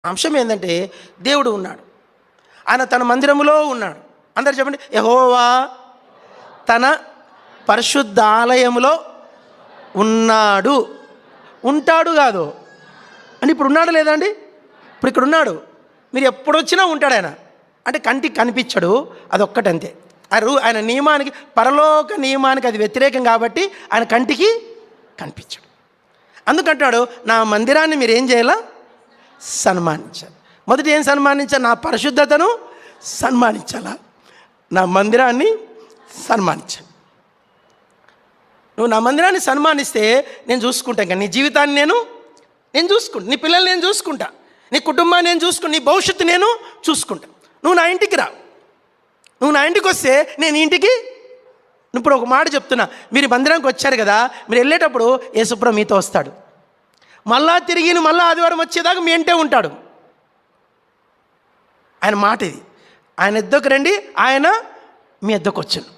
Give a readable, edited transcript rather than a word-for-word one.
అంశం ఏంటంటే దేవుడు ఉన్నాడు, ఆయన తన మందిరములో ఉన్నాడు. అందరు చెప్పండి, యెహోవా తన పరిశుద్ధ ఆలయములో ఉన్నాడు. ఉంటాడు కాదు అంటే ఇప్పుడు ఉన్నాడు లేదా అండి? ఇప్పుడు ఇక్కడ ఉన్నాడు. మీరు ఎప్పుడు వచ్చినా ఉంటాడు ఆయన. అంటే కంటికి కనిపించడు, అదొక్కటంతే. ఆయన నియమానికి, పరలోక నియమానికి అది వ్యతిరేకం కాబట్టి ఆయన కంటికి కనిపించడు. అందుకంటాడు, నా మందిరాన్ని మీరు ఏం చేయాలా? సన్మానించాలి. మొదటి ఏం సన్మానించాలి? నా పరిశుద్ధతను సన్మానించాలా, నా మందిరాన్ని సన్మానించాలి. నువ్వు నా మందిరాన్ని సన్మానిస్తే నేను చూసుకుంటాను. కానీ నీ జీవితాన్ని నేను చూసుకుంటా, నీ పిల్లల్ని నేను చూసుకుంటా, నీ కుటుంబాన్ని నేను చూసుకుంటా, నీ భవిష్యత్తు నేను చూసుకుంటా. నువ్వు నా ఇంటికి రా, నువ్వు నా ఇంటికి వస్తే నేను ఇంటికి. ఇప్పుడు ఒక మాట చెప్తున్నా, మీరు మందిరానికి వచ్చారు కదా, మీరు వెళ్ళేటప్పుడు యేసుప్రభు మీతో వస్తాడు. మళ్ళా తిరిగి మళ్ళీ ఆదివారం వచ్చేదాకా మీ ఇంటే ఉంటాడు. ఆయన మాట ఇది. ఆయన ఎద్దకు రండి, ఆయన మీ ఎద్దకు వచ్చాను.